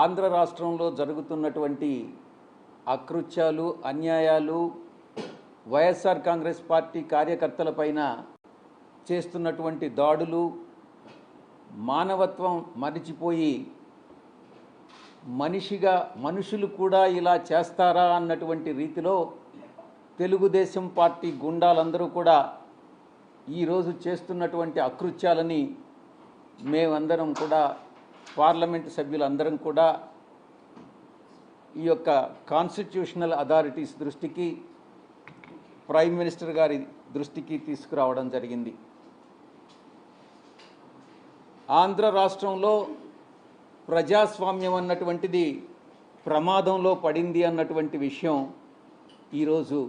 ఆంధ్ర రాష్ట్రంలో జరుగుతున్నటువంటి అకృత్యాలు, అన్యాయాలు, వైఎస్ఆర్ కాంగ్రెస్ పార్టీ కార్యకర్తలపైన చేస్తున్నటువంటి దాడులు, మానవత్వం మరిచిపోయి మనుషులు కూడా ఇలా చేస్తారా అన్నటువంటి రీతిలో తెలుగుదేశం పార్టీ గుండాలందరూ కూడా ఈరోజు చేస్తున్నటువంటి అకృత్యాలని మేమందరం కూడా పార్లమెంటు సభ్యులందరం కూడా ఈ యొక్క కాన్స్టిట్యూషనల్ అథారిటీస్ దృష్టికి, ప్రైమ్ మినిస్టర్ గారి దృష్టికి తీసుకురావడం జరిగింది. ఆంధ్ర రాష్ట్రంలో ప్రజాస్వామ్యం అన్నటువంటిది ప్రమాదంలో పడింది అన్నటువంటి విషయం ఈరోజు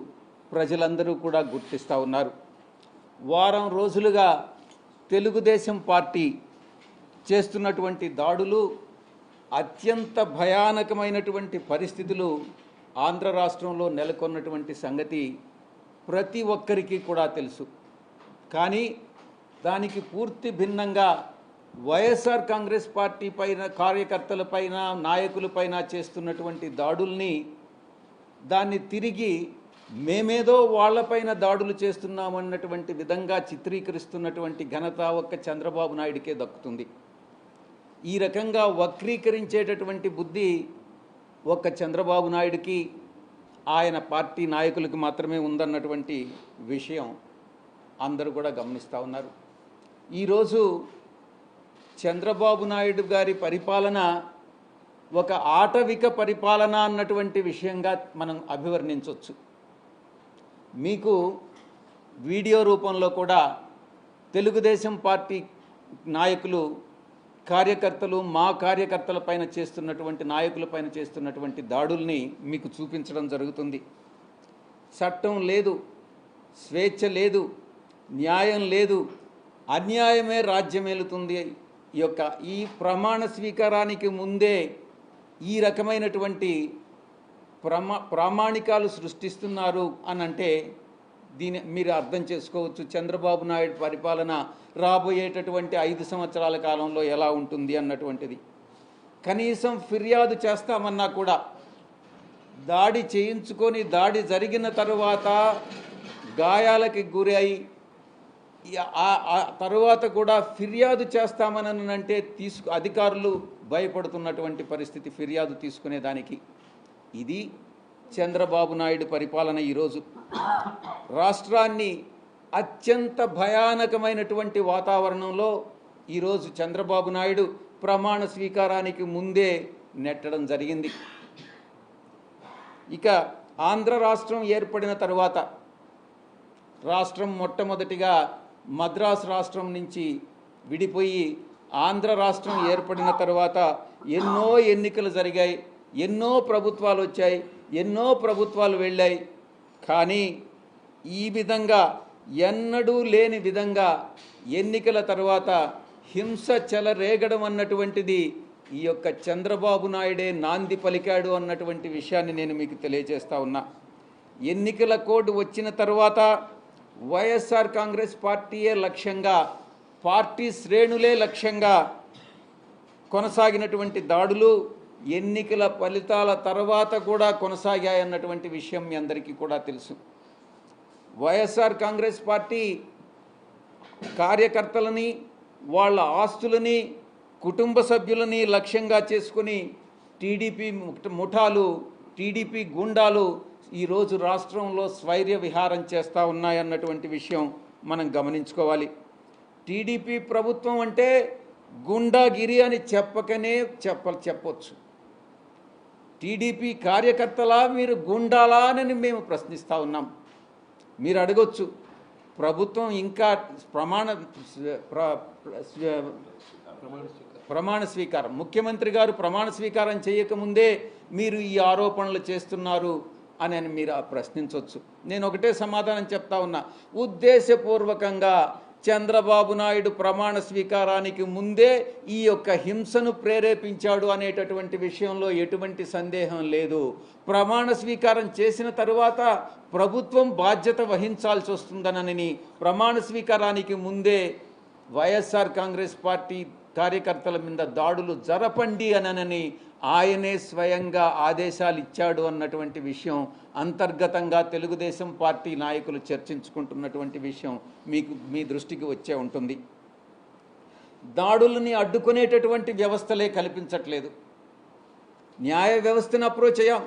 ప్రజలందరూ కూడా గుర్తిస్తూ ఉన్నారు. వారం రోజులుగా తెలుగుదేశం పార్టీ చేస్తున్నటువంటి దాడులు, అత్యంత భయానకమైనటువంటి పరిస్థితులు ఆంధ్ర రాష్ట్రంలో నెలకొన్నటువంటి సంగతి ప్రతి ఒక్కరికి కూడా తెలుసు. కానీ దానికి పూర్తి భిన్నంగా వైఎస్ఆర్ కాంగ్రెస్ పార్టీ పైన, కార్యకర్తలపైన, నాయకులపైన చేస్తున్నటువంటి దాడుల్ని దాన్ని తిరిగి మేమేదో వాళ్లపైన దాడులు చేస్తున్నామన్నటువంటి విధంగా చిత్రీకరిస్తున్నటువంటి ఘనత ఒక్క చంద్రబాబు నాయుడికే దక్కుతుంది. ఈ రకంగా వక్రీకరించేటటువంటి బుద్ధి ఒక్క చంద్రబాబు నాయుడికి, ఆయన పార్టీ నాయకులకు మాత్రమే ఉందన్నటువంటి విషయం అందరూ కూడా గమనిస్తూ ఉన్నారు. ఈరోజు చంద్రబాబు నాయుడు గారి పరిపాలన ఒక ఆటవిక పరిపాలన అన్నటువంటి విషయంగా మనం అభివర్ణించవచ్చు. మీకు వీడియో రూపంలో కూడా తెలుగుదేశం పార్టీ నాయకులు, కార్యకర్తలు, మా కార్యకర్తలపైన చేస్తున్నటువంటి, నాయకులపైన చేస్తున్నటువంటి దాడుల్ని మీకు చూపించడం జరుగుతుంది. చట్టం లేదు, స్వేచ్ఛ లేదు, న్యాయం లేదు, అన్యాయమే రాజ్యమేలుతుంది. ఈ ప్రమాణ స్వీకారానికి ముందే ఈ రకమైనటువంటి ప్రామాణికాలు సృష్టిస్తున్నారు అని అంటే దీని మీరు అర్థం చేసుకోవచ్చు చంద్రబాబు నాయుడు పరిపాలన రాబోయేటటువంటి 5 సంవత్సరాల కాలంలో ఎలా ఉంటుంది అన్నటువంటిది. కనీసం ఫిర్యాదు చేస్తామన్నా కూడా దాడి చేయించుకొని, దాడి జరిగిన తరువాత గాయాలకి గురై తరువాత కూడా ఫిర్యాదు చేస్తామనంటే అధికారులు భయపడుతున్నటువంటి పరిస్థితి ఫిర్యాదు తీసుకునేదానికి. ఇది చంద్రబాబు నాయుడు పరిపాలన. ఈరోజు రాష్ట్రాన్ని అత్యంత భయానకమైనటువంటి వాతావరణంలో ఈరోజు చంద్రబాబు నాయుడు ప్రమాణ స్వీకారానికి ముందే నెట్టడం జరిగింది. ఇక ఆంధ్ర రాష్ట్రం ఏర్పడిన తరువాత రాష్ట్రం మొట్టమొదటిగా మద్రాసు రాష్ట్రం నుంచి విడిపోయి ఆంధ్ర రాష్ట్రం ఏర్పడిన తర్వాత ఎన్నో ఎన్నికలు జరిగాయి, ఎన్నో ప్రభుత్వాలు వచ్చాయి, ఎన్నో ప్రభుత్వాలు వెళ్ళాయి. కానీ ఈ విధంగా ఎన్నడూ లేని విధంగా ఎన్నికల తర్వాత హింస చెలరేగడం అన్నటువంటిది ఈ యొక్క చంద్రబాబు నాయుడే నాంది పలికాడు అన్నటువంటి విషయాన్ని నేను మీకు తెలియజేస్తా ఉన్నా. ఎన్నికల కోడ్ వచ్చిన తర్వాత వైఎస్ఆర్ కాంగ్రెస్ పార్టీయే లక్ష్యంగా, పార్టీ శ్రేణులే లక్ష్యంగా కొనసాగినటువంటి దాడులు ఎన్నికల ఫలితాల తర్వాత కూడా కొనసాగాయన్నటువంటి విషయం మీ అందరికీ కూడా తెలుసు. వైఎస్ఆర్ కాంగ్రెస్ పార్టీ కార్యకర్తలని, వాళ్ళ ఆస్తులని, కుటుంబ సభ్యులని లక్ష్యంగా చేసుకుని టీడీపీ ముఠాలు, టీడీపీ గుండాలు ఈరోజు రాష్ట్రంలో స్వైర్య విహారం చేస్తూ ఉన్నాయన్నటువంటి విషయం మనం గమనించుకోవాలి. టీడీపీ ప్రభుత్వం అంటే గుండాగిరి అని చెప్పొచ్చు. టీడీపీ కార్యకర్తలా, మీరు గుండాలా అని మేము ప్రశ్నిస్తూ ఉన్నాం. మీరు అడగొచ్చు, ప్రభుత్వం ఇంకా ప్రమాణ స్వీకారం, ముఖ్యమంత్రి గారు ప్రమాణ స్వీకారం చేయకముందే మీరు ఈ ఆరోపణలు చేస్తున్నారు అని మీరు ప్రశ్నించవచ్చు. నేను ఒకటే సమాధానం చెప్తా ఉన్నా, ఉద్దేశపూర్వకంగా చంద్రబాబు నాయుడు ప్రమాణ స్వీకారానికి ముందే ఈ యొక్క హింసను ప్రేరేపించాడు అనేటటువంటి విషయంలో ఎటువంటి సందేహం లేదు. ప్రమాణ స్వీకారం చేసిన తరువాత ప్రభుత్వం బాధ్యత వహించాల్సి వస్తుందనని ప్రమాణ స్వీకారానికి ముందే వైఎస్ఆర్ కాంగ్రెస్ పార్టీ కార్యకర్తల మీద దాడులు జరపండి అనని ఆయనే స్వయంగా ఆదేశాలు ఇచ్చాడు అన్నటువంటి విషయం అంతర్గతంగా తెలుగుదేశం పార్టీ నాయకులు చర్చించుకుంటున్నటువంటి విషయం మీ దృష్టికి వచ్చే ఉంటుంది. దాడులని అడ్డుకునేటటువంటి వ్యవస్థలే కల్పించట్లేదు. న్యాయ వ్యవస్థను అప్రోచ్ అయ్యాం,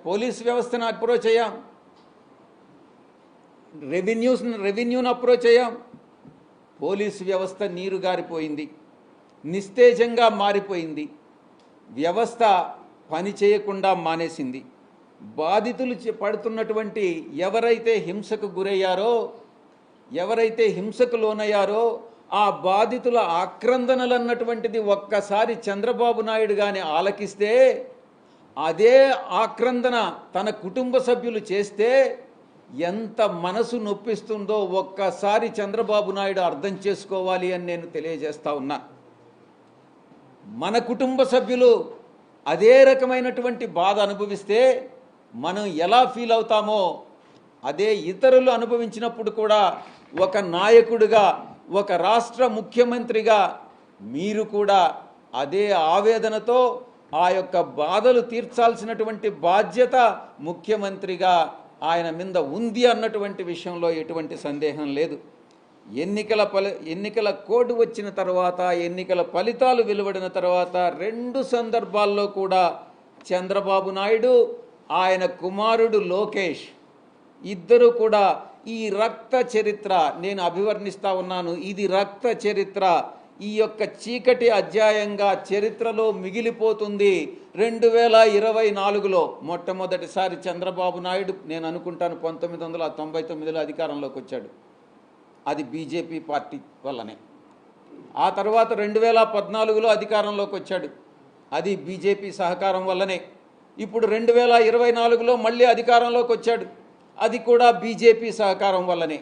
పోలీస్ వ్యవస్థను అప్రోచ్ అయ్యాం, రెవెన్యూను అప్రోచ్ అయ్యాం. పోలీసు వ్యవస్థ నీరు గారిపోయింది, నిస్తేజంగా మారిపోయింది. వ్యవస్థ పని చేయకుండా మానేసింది. బాధితులు పడుతున్నటువంటి ఎవరైతే హింసకు గురయ్యారో, ఎవరైతే హింసకు లోనయ్యారో ఆ బాధితుల ఆక్రందనలు అన్నటువంటిది ఒక్కసారి చంద్రబాబు నాయుడు గాని ఆలకిస్తే, అదే ఆక్రందన తన కుటుంబ సభ్యులు చేస్తే ఎంత మనసు నొప్పిస్తుందో ఒక్కసారి చంద్రబాబు నాయుడు అర్థం చేసుకోవాలి అని నేను తెలియజేస్తా ఉన్నా. మన కుటుంబ సభ్యులు అదే రకమైనటువంటి బాధ అనుభవిస్తే మనం ఎలా ఫీల్ అవుతామో అదే ఇతరులు అనుభవించినప్పుడు కూడా ఒక నాయకుడిగా, ఒక రాష్ట్ర ముఖ్యమంత్రిగా మీరు కూడా అదే ఆవేదనతో ఆ యొక్క బాధలు తీర్చాల్సినటువంటి బాధ్యత ముఖ్యమంత్రిగా ఆయన మీద ఉంది అన్నటువంటి విషయంలో ఎటువంటి సందేహం లేదు. ఎన్నికల కోడ్ వచ్చిన తర్వాత, ఎన్నికల ఫలితాలు వెలువడిన తర్వాత 2 సందర్భాల్లో కూడా చంద్రబాబు నాయుడు, ఆయన కుమారుడు లోకేష్ ఇద్దరు కూడా ఈ రక్త చరిత్ర నేను అభివర్ణిస్తా ఉన్నాను. ఇది రక్త చరిత్ర, ఈ యొక్క చీకటి అధ్యాయంగా చరిత్రలో మిగిలిపోతుంది. 2024లో మొట్టమొదటిసారి చంద్రబాబు నాయుడు, నేను అనుకుంటాను 1999లో అధికారంలోకి వచ్చాడు. అది బీజేపీ పార్టీ వల్లనే. ఆ తర్వాత 2014లో అధికారంలోకి వచ్చాడు. అది బీజేపీ సహకారం వల్లనే. ఇప్పుడు 2024లో మళ్ళీ అధికారంలోకి వచ్చాడు. అది కూడా బీజేపీ సహకారం వల్లనే.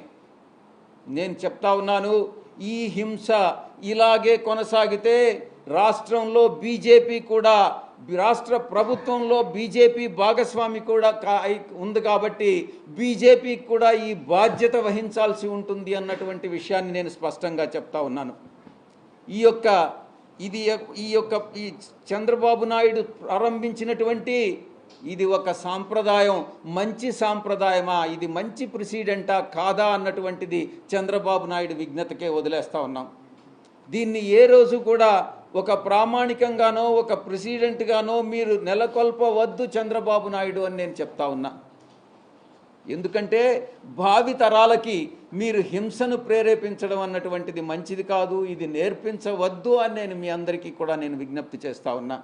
నేను చెప్తా ఉన్నాను, ఈ హింస ఇలాగే కొనసాగితే రాష్ట్రంలో బీజేపీ కూడా, రాష్ట్ర ప్రభుత్వంలో బీజేపీ భాగస్వామి కూడా ఉంది కాబట్టి బీజేపీకి కూడా ఈ బాధ్యత వహించాల్సి ఉంటుంది అన్నటువంటి విషయాన్ని నేను స్పష్టంగా చెప్తా ఉన్నాను. ఈ చంద్రబాబు నాయుడు ప్రారంభించినటువంటి ఇది ఒక సాంప్రదాయం, మంచి సాంప్రదాయమా, ఇది మంచి ప్రెసిడెంటా కాదా అన్నటువంటిది చంద్రబాబు నాయుడు విజ్ఞతకే వదిలేస్తూ ఉన్నాం. దీన్ని ఏ రోజు కూడా ఒక ప్రామాణికంగానో ఒక ప్రెసిడెంట్గానో మీరు నెలకొల్పవద్దు చంద్రబాబు నాయుడు అని నేను చెప్తా ఉన్నా. ఎందుకంటే భావి తరాలకి మీరు హింసను ప్రేరేపించడం అన్నటువంటిది మంచిది కాదు, ఇది నేర్పించవద్దు అని నేను మీ అందరికీ కూడా నేను విజ్ఞప్తి చేస్తా ఉన్నా.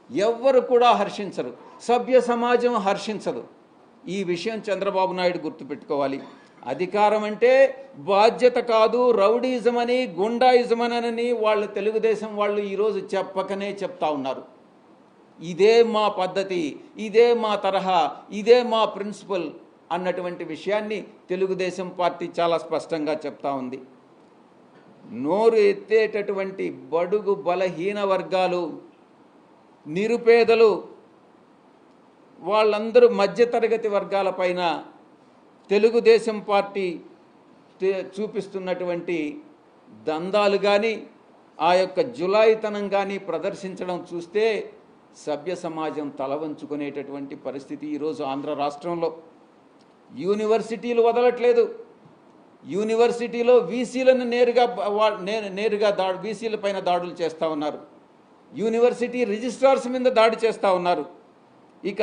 ఎవ్వరు కూడా హర్షించరు, సభ్య సమాజం హర్షించదు. ఈ విషయం చంద్రబాబు నాయుడు గుర్తుపెట్టుకోవాలి. అధికారం అంటే బాధ్యత కాదు, రౌడీజం అని, గుండాయిజం అని వాళ్ళు తెలుగుదేశం వాళ్ళు ఈరోజు చెప్పకనే చెప్తా ఉన్నారు. ఇదే మా పద్ధతి, ఇదే మా తరహా, ఇదే మా ప్రిన్సిపల్ అన్నటువంటి విషయాన్ని తెలుగుదేశం పార్టీ చాలా స్పష్టంగా చెప్తా ఉంది. నోరు ఎత్తేటటువంటి బడుగు బలహీన వర్గాలు, నిరుపేదలు, వాళ్ళందరూ మధ్యతరగతి వర్గాలపైన తెలుగుదేశం పార్టీ చూపిస్తున్నటువంటి దందాలు కానీ, ఆ యొక్క జులాయితనం కానీ ప్రదర్శించడం చూస్తే సభ్య సమాజం తలవంచుకునేటటువంటి పరిస్థితి ఈరోజు ఆంధ్ర రాష్ట్రంలో. యూనివర్సిటీలు వదలట్లేదు. యూనివర్సిటీలో వీసీలను నేరుగా వీసీల పైన దాడులు చేస్తూ ఉన్నారు. యూనివర్సిటీ రిజిస్ట్రార్స్ మీద దాడి చేస్తూ ఉన్నారు. ఇక